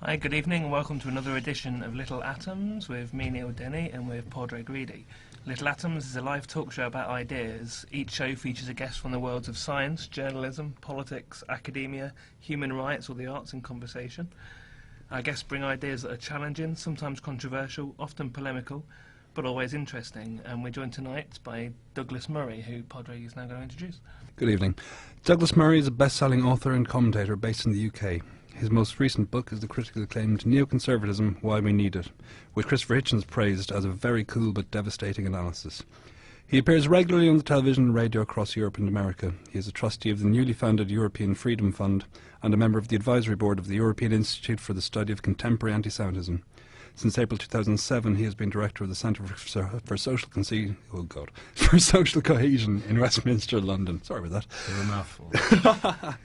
Hi, good evening and welcome to another edition of Little Atoms with me, Neil Denny, and with Padraig Reedy. Little Atoms is a live talk show about ideas. Each show features a guest from the worlds of science, journalism, politics, academia, human rights or the arts in conversation. Our guests bring ideas that are challenging, sometimes controversial, often polemical, but always interesting. And we're joined tonight by Douglas Murray, who Padraig is now going to introduce. Good evening. Douglas Murray is a best-selling author and commentator based in the UK. His most recent book is the critically acclaimed Neoconservatism, Why We Need It, which Christopher Hitchens praised as a very cool but devastating analysis. He appears regularly on the television and radio across Europe and America. He is a trustee of the newly founded European Freedom Fund and a member of the advisory board of the European Institute for the Study of Contemporary Anti-Semitism. Since April 2007, he has been director of the Centre for Social Cohesion in Westminster, London. Sorry about that. You're a mouthful.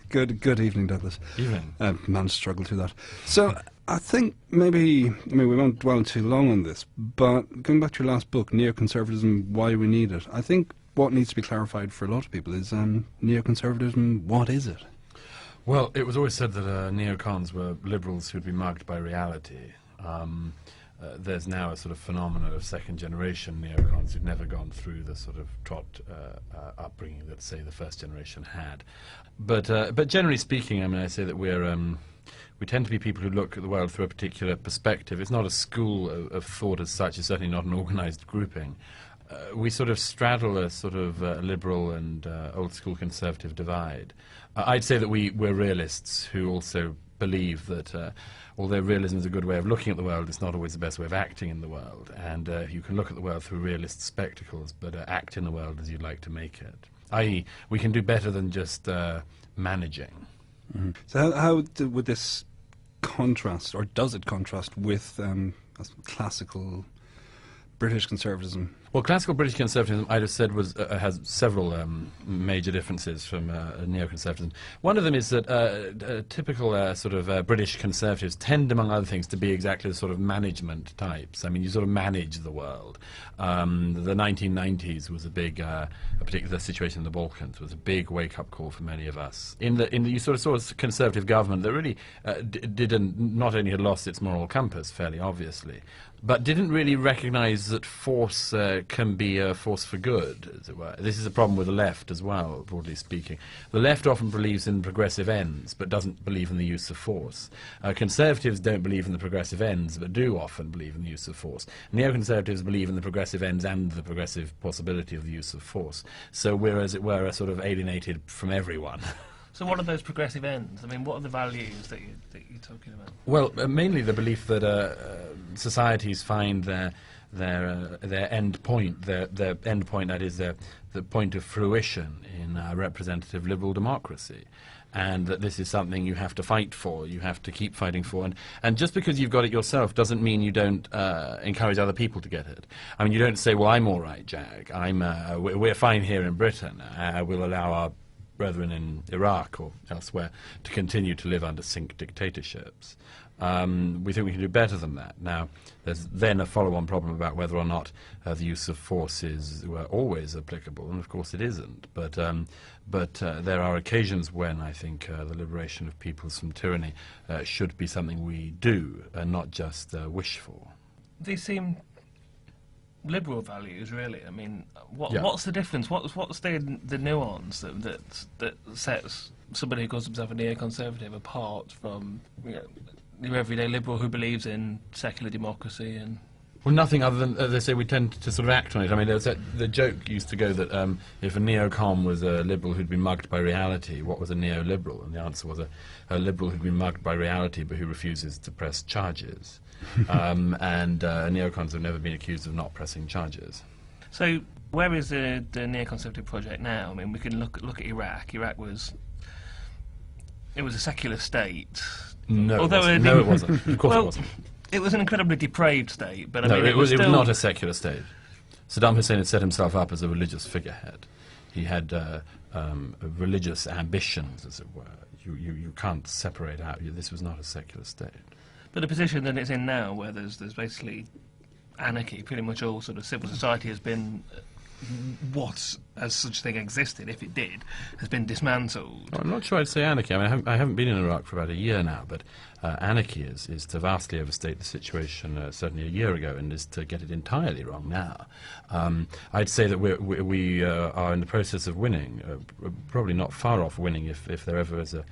Good evening, Douglas. Evening. Managed to struggle through that. So I think maybe we won't dwell too long on this, but going back to your last book, Neoconservatism, Why We Need It, I think what needs to be clarified for a lot of people is neoconservatism, what is it? Well, it was always said that neocons were liberals who'd be mugged by reality. There's now a sort of phenomenon of second-generation neocons who've never gone through the sort of trot upbringing that, say, the first generation had. But generally speaking, I mean, I say that we tend to be people who look at the world through a particular perspective. It's not a school of thought as such. It's certainly not an organised grouping. We sort of straddle a sort of liberal and old-school conservative divide. I'd say that we're realists who also believe that although realism is a good way of looking at the world, it's not always the best way of acting in the world. And you can look at the world through realist spectacles, but act in the world as you'd like to make it. I.e., we can do better than just managing. Mm-hmm. So how would this contrast, or does it contrast with classical British conservatism? Well, classical British conservatism, I'd have said, has several major differences from neoconservatism. One of them is that typical sort of British conservatives tend, among other things, to be exactly the sort of management types. I mean, you sort of manage the world. The 1990s was a big, a particular situation in the Balkans was a big wake-up call for many of us. You sort of saw a conservative government that really not only had lost its moral compass, fairly obviously, but didn't really recognise that force can be a force for good, as it were. This is a problem with the left as well, broadly speaking. The left often believes in progressive ends, but doesn't believe in the use of force. Conservatives don't believe in the progressive ends, but do often believe in the use of force. Neoconservatives believe in the progressive ends and the progressive possibility of the use of force. So we're, as it were, a sort of alienated from everyone. So what are those progressive ends? I mean, what are the values that you're talking about? Well, mainly the belief that societies find their end point, their end point, that is the point of fruition in representative liberal democracy, and that this is something you have to fight for, you have to keep fighting for, and just because you've got it yourself doesn't mean you don't encourage other people to get it. I mean, you don't say, well, I'm all right, Jack, we're fine here in Britain, we'll allow our brethren in Iraq or elsewhere to continue to live under sink dictatorships. We think we can do better than that. Now, there's then a follow-on problem about whether or not the use of force is always applicable, and of course it isn't. But there are occasions when I think the liberation of peoples from tyranny should be something we do, and not just wish for. These seem liberal values, really. I mean, what's the difference? What's the nuance that sets somebody who calls himself a neoconservative apart from your everyday liberal who believes in secular democracy and? Well, nothing other than, as they say, we tend to sort of act on it. I mean, the joke used to go that if a neocon was a liberal who'd been mugged by reality, what was a neoliberal? And the answer was a liberal who'd been mugged by reality but who refuses to press charges. And neocons have never been accused of not pressing charges. So where is the neoconservative project now? I mean, we can look at Iraq. Iraq was a secular state. No, it wasn't. Of course it wasn't. It was an incredibly depraved state, but I mean, it was not a secular state. Saddam Hussein had set himself up as a religious figurehead. He had religious ambitions, as it were. You can't separate out. This was not a secular state. But the position that it's in now, where there's basically anarchy, pretty much all sort of civil society has been what, as such thing existed, if it did, has been dismantled. I'm not sure I'd say anarchy. I mean, I haven't been in Iraq for about a year now, but anarchy is to vastly overstate the situation certainly a year ago, and is to get it entirely wrong now. I'd say that we are in the process of winning, probably not far off winning if there ever is a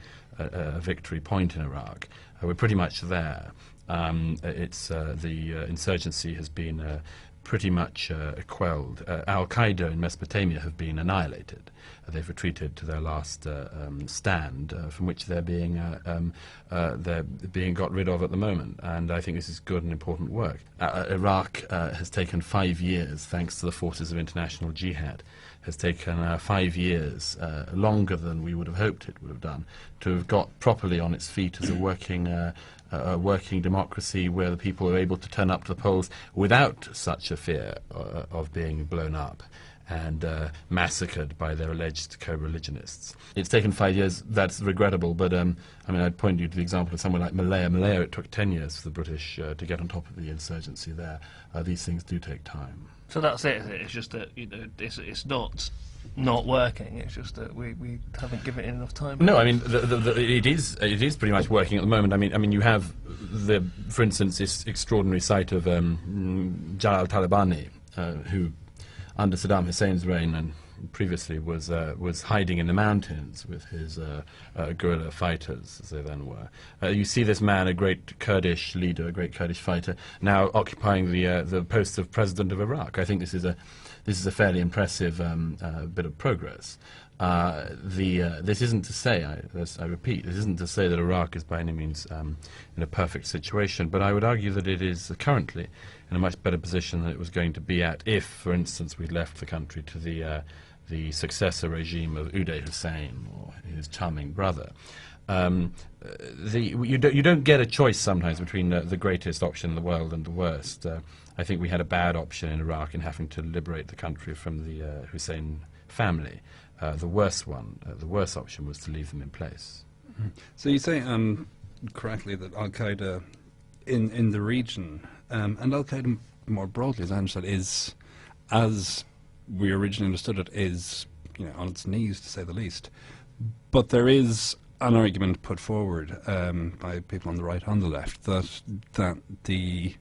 victory point in Iraq. We're pretty much there. The insurgency has been pretty much quelled. Al-Qaeda in Mesopotamia have been annihilated. They've retreated to their last stand, from which they're being got rid of at the moment. And I think this is good and important work. Iraq has taken 5 years, thanks to the forces of international jihad. Has taken 5 years, longer than we would have hoped it would have done, to have got properly on its feet as a working democracy where the people are able to turn up to the polls without such a fear of being blown up and massacred by their alleged co-religionists. It's taken 5 years. That's regrettable, but I mean, I'd point you to the example of somewhere like Malaya. Malaya, it took 10 years for the British to get on top of the insurgency there. These things do take time. So that's it. It's just that it's not working. It's just that we haven't given it enough time. No, I mean it is pretty much working at the moment. I mean you have for instance, this extraordinary sight of Jalal Talabani, who under Saddam Hussein's reign and previously was hiding in the mountains with his guerrilla fighters, as they then were. You see this man, a great Kurdish leader, a great Kurdish fighter, now occupying the post of president of Iraq. I think this is a fairly impressive bit of progress. This isn't to say, I repeat, this isn't to say that Iraq is by any means in a perfect situation, but I would argue that it is currently in a much better position than it was going to be at if, for instance, we'd left the country to the successor regime of Uday Hussein or his charming brother. You don't get a choice sometimes between the greatest option in the world and the worst. I think we had a bad option in Iraq in having to liberate the country from the Hussein family. The worst option was to leave them in place. So you say correctly that Al-Qaeda in the region, and Al-Qaeda more broadly, as I understand, is, as we originally understood it, is on its knees, to say the least. But there is an argument put forward by people on the right and the left that the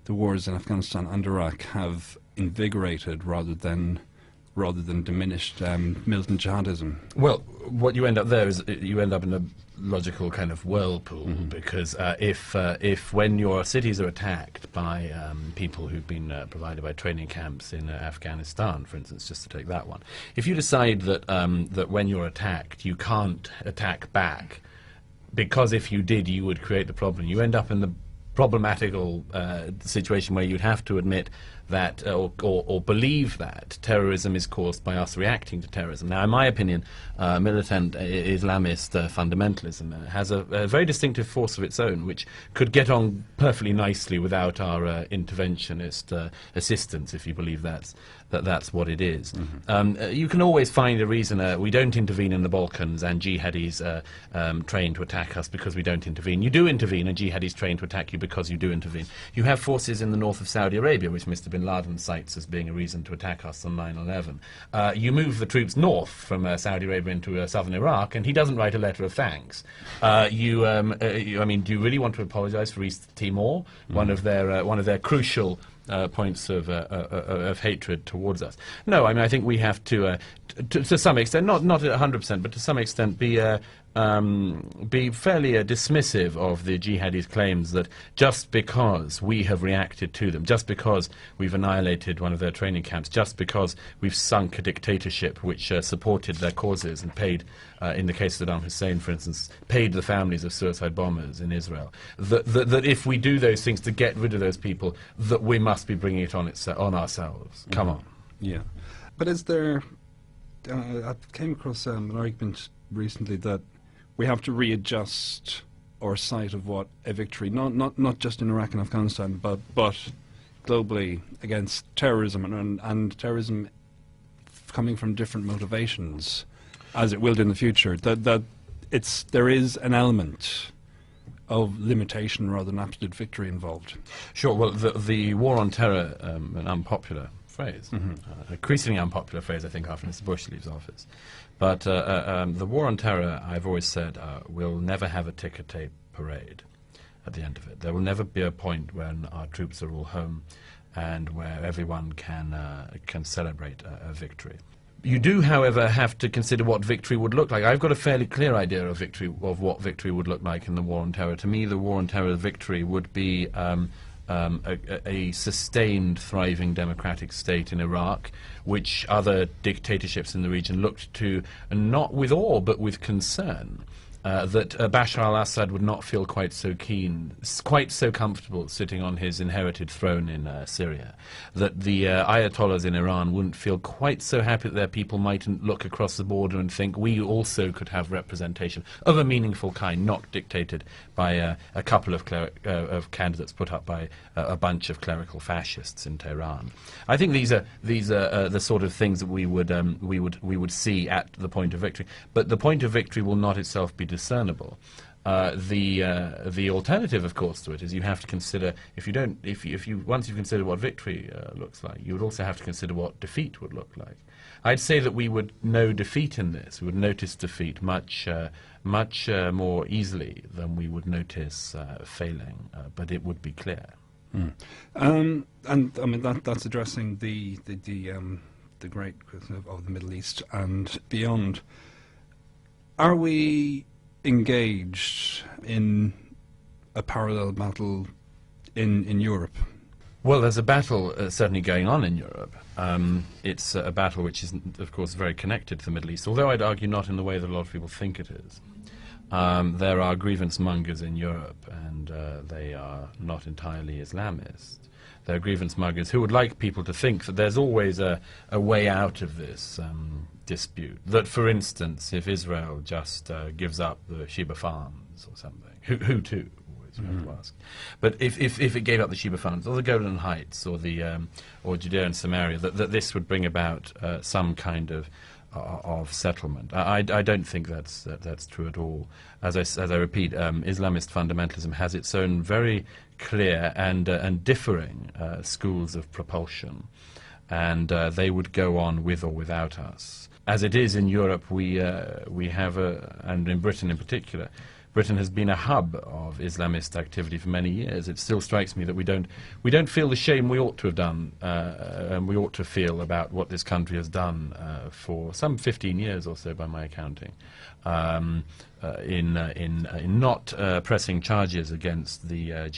wars in Afghanistan and Iraq have invigorated rather than diminished militant jihadism. Well, what you end up there is you end up in a logical kind of whirlpool, because if when your cities are attacked by people who've been provided by training camps in Afghanistan, for instance, just to take that one, if you decide that that when you're attacked you can't attack back, because if you did you would create the problem, you end up in the problematical situation where you'd have to admit that or believe that terrorism is caused by us reacting to terrorism. Now, in my opinion, militant Islamist fundamentalism has a very distinctive force of its own, which could get on perfectly nicely without our interventionist assistance, if you believe that's what it is. You can always find a reason. We don't intervene in the Balkans, and jihadis train to attack us because we don't intervene. You do intervene, and jihadis train to attack you because you do intervene. You have forces in the north of Saudi Arabia, which Mr. bin Laden cites as being a reason to attack us on 9/11. You move the troops north from Saudi Arabia into southern Iraq, and he doesn't write a letter of thanks. I mean, do you really want to apologise for East Timor, one of their crucial points of hatred towards us? No, I mean, I think we have to some extent, not 100%, but to some extent, be fairly dismissive of the jihadis' claims that just because we have reacted to them, just because we've annihilated one of their training camps, just because we've sunk a dictatorship which supported their causes and paid, in the case of Saddam Hussein, for instance, paid the families of suicide bombers in Israel, that if we do those things to get rid of those people, that we must be bringing it on ourselves. Come on. Yeah. But is there... I came across an argument recently that we have to readjust our sight of what a victory, not just in Iraq and Afghanistan, but globally against terrorism and terrorism coming from different motivations, as it will in the future. That there is an element of limitation rather than absolute victory involved. Sure. Well, the war on terror, and unpopular phrase. Increasingly unpopular phrase, I think, after Mr. Bush leaves office. But the war on terror, I've always said, will never have a ticker tape parade at the end of it. There will never be a point when our troops are all home and where everyone can celebrate a victory. You do, however, have to consider what victory would look like. I've got a fairly clear idea of what victory would look like in the war on terror. To me, the war on terror victory would be a sustained, thriving democratic state in Iraq, which other dictatorships in the region looked to, not with awe, but with concern. That Bashar al-Assad would not feel quite so keen, quite so comfortable sitting on his inherited throne in Syria. That the Ayatollahs in Iran wouldn't feel quite so happy that their people mightn't look across the border and think we also could have representation of a meaningful kind, not dictated by a couple of candidates put up by a bunch of clerical fascists in Tehran. I think these are the sort of things that we would see at the point of victory. But the point of victory will not itself be discernible. The alternative, of course, to it is you have to consider, once you've considered what victory looks like, you would also have to consider what defeat would look like. I'd say that we would know defeat in this. We would notice defeat much more easily than we would notice failing, but it would be clear. And I mean that's addressing the great question of the Middle East and beyond. Are we engaged in a parallel battle in Europe? Well, there's a battle certainly going on in Europe. It's a battle which is, of course, very connected to the Middle East, although I'd argue not in the way that a lot of people think it is. There are grievance mongers in Europe, and they are not entirely Islamist. There are grievance mongers who would like people to think that there's always a way out of this dispute. That, for instance, if Israel just gives up the Sheba farms or something, who to? Always you have to ask. But if it gave up the Sheba farms or the Golan Heights or the or Judea and Samaria, that this would bring about some kind of settlement. I don't think that's true at all. As I repeat, Islamist fundamentalism has its own very clear and differing schools of propulsion, and they would go on with or without us. As it is in Europe, we have and in Britain in particular, Britain has been a hub of Islamist activity for many years. It still strikes me that we don't feel the shame we ought to have done, and we ought to feel about what this country has done for some 15 years or so, by my accounting, in not pressing charges against the